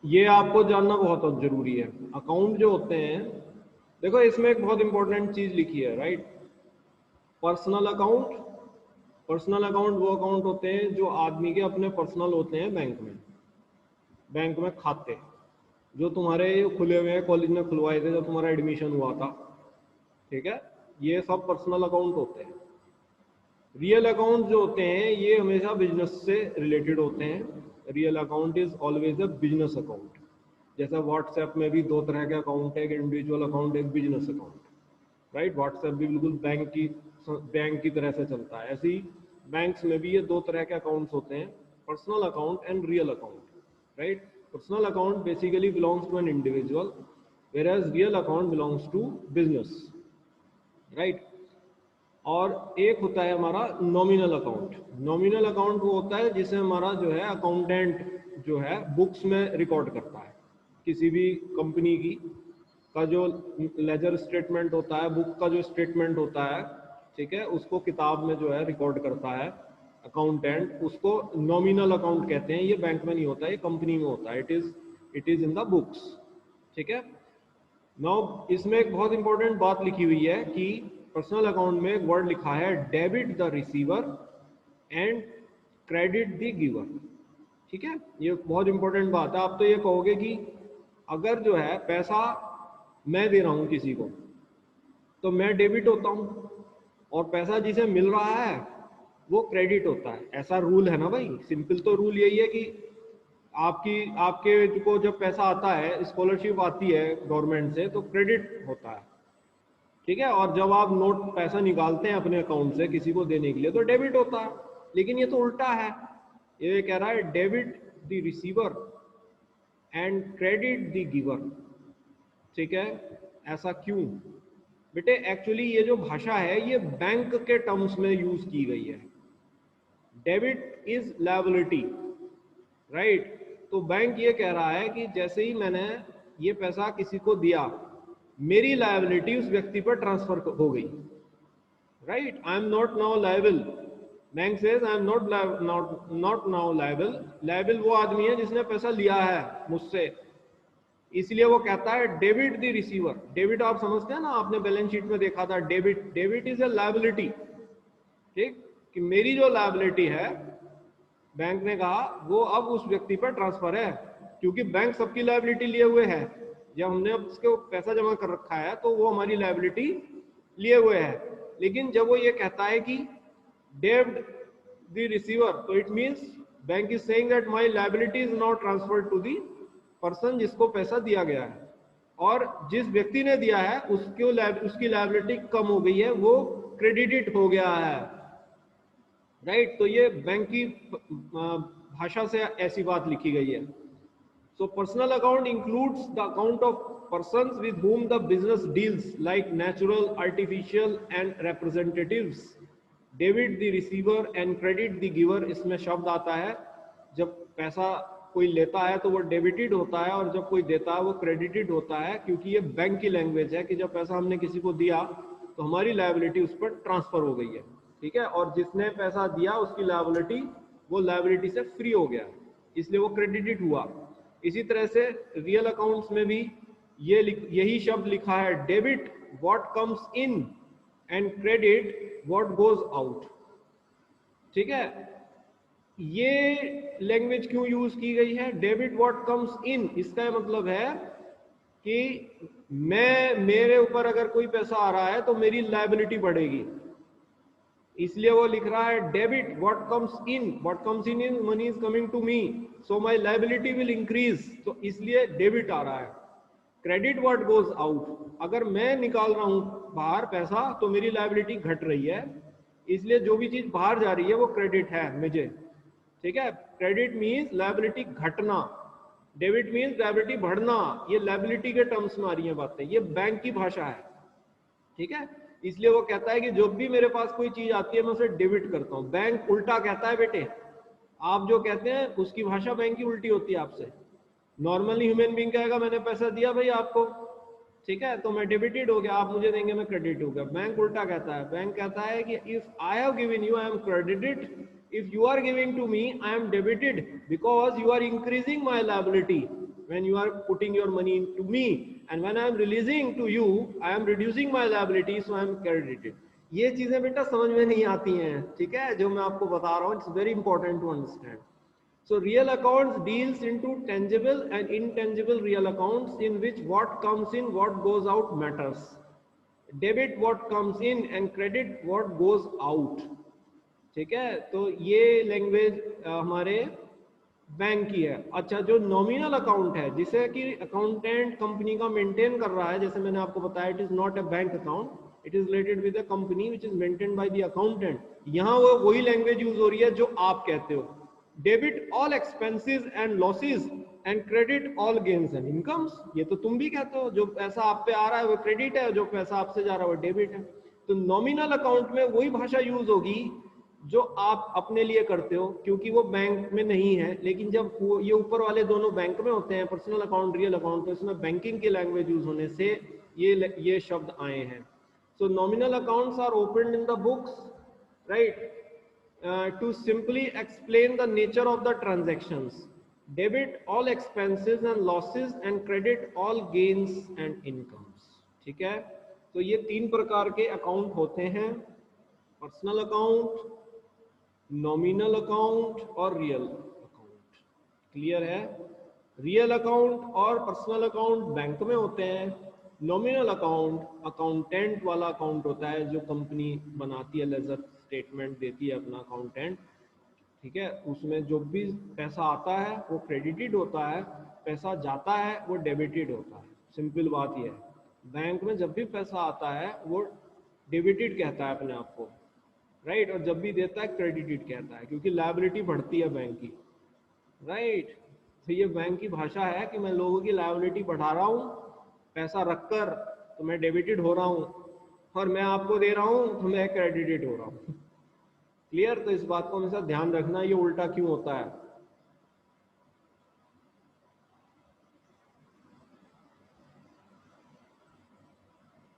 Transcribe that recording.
ये आपको जानना बहुत जरूरी है। अकाउंट जो होते हैं, देखो इसमें एक बहुत इंपॉर्टेंट चीज लिखी है, right. Personal account, personal account वो अकाउंट होते हैं जो आदमी के अपने पर्सनल होते हैं बैंक में। बैंक में खाते जो तुम्हारे खुले हुए हैं, कॉलेज में खुलवाए थे जब तुम्हारा एडमिशन हुआ था, ठीक है, ये सब पर्सनल अकाउंट होते हैं। रियल अकाउंट जो होते हैं ये हमेशा बिजनेस से रिलेटेड होते हैं। Real account is always a business account. जैसे व्हाट्सएप में भी दो तरह के अकाउंट है, एक इंडिविजुअल अकाउंट, एक बिजनेस अकाउंट, राइट। व्हाट्सएप भी बिल्कुल बैंक की तरह से चलता है, ऐसे ही बैंक्स में भी ये दो तरह के अकाउंट्स होते हैं, personal account and real account, right. Personal account basically belongs to an individual, whereas real account belongs to business, right. और एक होता है हमारा नॉमिनल अकाउंट। नॉमिनल अकाउंट वो होता है जिसे हमारा जो है अकाउंटेंट जो है बुक्स में रिकॉर्ड करता है। किसी भी कंपनी की का जो लेजर स्टेटमेंट होता है, बुक का जो स्टेटमेंट होता है, ठीक है, उसको किताब में जो है रिकॉर्ड करता है अकाउंटेंट, उसको नॉमिनल अकाउंट कहते हैं। ये बैंक में नहीं होता, ये कंपनी में होता है। It is in the books, ठीक है। नाउ इसमें एक बहुत इंपॉर्टेंट बात लिखी हुई है कि पर्सनल अकाउंट में एक वर्ड लिखा है debit the receiver and credit the giver, ठीक है। ये बहुत इंपॉर्टेंट बात है। आप तो ये कहोगे कि अगर जो है पैसा मैं दे रहा हूं किसी को तो मैं डेबिट होता हूं, और पैसा जिसे मिल रहा है वो क्रेडिट होता है। ऐसा रूल है ना भाई, सिंपल तो रूल यही है कि आपकी आपके को जब पैसा आता है, स्कॉलरशिप आती है गवर्नमेंट से, तो क्रेडिट होता है, ठीक है। और जब आप नोट पैसा निकालते हैं अपने अकाउंट से किसी को देने के लिए तो डेबिट होता है। लेकिन ये तो उल्टा है, ये कह रहा है debit the receiver and credit the giver, ठीक है। ऐसा क्यों बेटे? एक्चुअली ये जो भाषा है ये बैंक के टर्म्स में यूज की गई है। Debit is liability, right. तो बैंक ये कह रहा है कि जैसे ही मैंने ये पैसा किसी को दिया, मेरी लायबिलिटी उस व्यक्ति पर ट्रांसफर हो गई, right. I am not now liable. Bank says I am not now liable. Liable वो आदमी है जिसने पैसा लिया है मुझसे, इसलिए वो कहता है डेबिट द रिसीवर। डेबिट आप समझते हैं ना, आपने बैलेंस शीट में देखा था, debit debit is a liability, ठीक, कि मेरी जो लायबिलिटी है, बैंक ने कहा, वो अब उस व्यक्ति पर ट्रांसफर है, क्योंकि बैंक सबकी लायबिलिटी लिए हुए है। जब हमने उसको पैसा जमा कर रखा है तो वो हमारी लायबिलिटी लिए हुए है। लेकिन जब वो ये कहता है कि डेब्ट द रिसीवर, तो it means bank is saying that my liability is now transferred to the person जिसको पैसा दिया गया है, और जिस व्यक्ति ने दिया है उसकी लायबिलिटी कम हो गई है, वो क्रेडिटेड हो गया है, राइट। तो ये बैंक की भाषा से ऐसी बात लिखी गई है। So personal account includes the account of persons with whom the business deals, like natural, artificial and representatives. Debit the receiver and credit the giver, इसमें शब्द आता है जब पैसा कोई लेता है तो वो डेबिटेड होता है, और जब कोई देता है वो क्रेडिटेड होता है, क्योंकि ये बैंक की लैंग्वेज है कि जब पैसा हमने किसी को दिया तो हमारी लायबिलिटी उस पर ट्रांसफर हो गई है, ठीक है, और जिसने पैसा दिया उसकी लायबिलिटी, वो लायबिलिटी से फ्री हो गया, इसलिए वो क्रेडिटेड हुआ। इसी तरह से रियल अकाउंट्स में भी यही शब्द लिखा है, debit what comes in and credit what goes out, ठीक है। ये लैंग्वेज क्यों यूज की गई है, डेबिट व्हाट कम्स इन? इसका मतलब है कि मेरे ऊपर अगर कोई पैसा आ रहा है तो मेरी लायबिलिटी बढ़ेगी, इसलिए वो लिख रहा है debit what comes in in money is coming to me, so my liability will increase, तो इसलिए डेबिट आ रहा है। क्रेडिट व्हाट गोज आउट, अगर मैं निकाल रहा हूं बाहर पैसा तो मेरी लायबिलिटी घट रही है, इसलिए जो भी चीज बाहर जा रही है वो क्रेडिट है मुझे, ठीक है। क्रेडिट मीन्स लायबिलिटी घटना, डेबिट मीन्स लायबिलिटी बढ़ना। ये लायबिलिटी के टर्म्स में आ रही है बातें, ये बैंक की भाषा है, ठीक है। इसलिए वो कहता है कि जब भी मेरे पास कोई चीज आती है मैं उसे डेबिट करता हूं। बैंक उल्टा कहता है बेटे, आप जो कहते हैं उसकी भाषा बैंक की उल्टी होती है आपसे। नॉर्मली ह्यूमन बीइंग कहेगा मैंने पैसा दिया भाई आपको, ठीक है, तो मैं डेबिटेड हो गया, आप मुझे देंगे मैं क्रेडिट हो गया। बैंक उल्टा कहता है, बैंक कहता है कि if I have given you I am credited, if you are giving to me I am debited, because you are increasing my liability when you are putting your money into me, and when I am releasing to you, I am reducing my liability, so I am credited. ये चीजें बेटा समझ में नहीं आती हैं, ठीक है, जो मैं आपको बता रहा हूँ, it's very important to understand. So real accounts deals into tangible and intangible real accounts in which what comes in, what goes out matters. Debit what comes in and credit what goes out. ठीक है, तो ये language हमारे bank की है. अच्छा, जो nominal account है जिसे कि अकाउंटेंट कंपनी का मेंटेन कर रहा है, जैसे मैंने आपको बताया, it is not a bank account, it is related with a company which is maintain by the accountant. यहाँ वो वही लैंग्वेज यूज हो रही है जो आप कहते हो. Debit all expenses and losses and credit all gains and incomes. ये तो तुम भी कहते हो, जो पैसा आप पे आ रहा है वो क्रेडिट है, जो पैसा आपसे जा रहा है वो डेबिट है. तो नॉमिनल अकाउंट में वही भाषा यूज होगी जो आप अपने लिए करते हो, क्योंकि वो बैंक में नहीं है. लेकिन जब ये ऊपर वाले दोनों बैंक में होते हैं, पर्सनल अकाउंट, रियल अकाउंट, तो इसमें बैंकिंग की लैंग्वेज यूज होने से ये शब्द आए हैं. So nominal accounts are opened in the books, right, to simply explain the nature of the transactions. Debit all expenses and losses and credit all gains and incomes. ठीक है, तो ये तीन प्रकार के अकाउंट होते हैं: पर्सनल अकाउंट, नॉमिनल अकाउंट और रियल अकाउंट. क्लियर है? रियल अकाउंट और पर्सनल अकाउंट बैंक में होते हैं. नॉमिनल अकाउंट अकाउंटेंट वाला अकाउंट होता है, जो कंपनी बनाती है, लेजर स्टेटमेंट देती है अपना अकाउंटेंट. ठीक है, उसमें जो भी पैसा आता है वो क्रेडिटेड होता है, पैसा जाता है वो डेबिटेड होता है. सिंपल बात यह है. बैंक में जब भी पैसा आता है वो डेबिटेड कहता है अपने आप को, राइट, और जब भी देता है क्रेडिटेड कहता है, क्योंकि लायबिलिटी बढ़ती है बैंक की, राइट. तो ये बैंक की भाषा है कि मैं लोगों की लायबिलिटी बढ़ा रहा हूँ, पैसा रखकर तो मैं डेबिटेड हो रहा हूँ, और मैं आपको दे रहा हूँ तो मैं क्रेडिटेड हो रहा हूँ. क्लियर? तो इस बात को हमेशा ध्यान रखना, ये उल्टा क्यों होता है.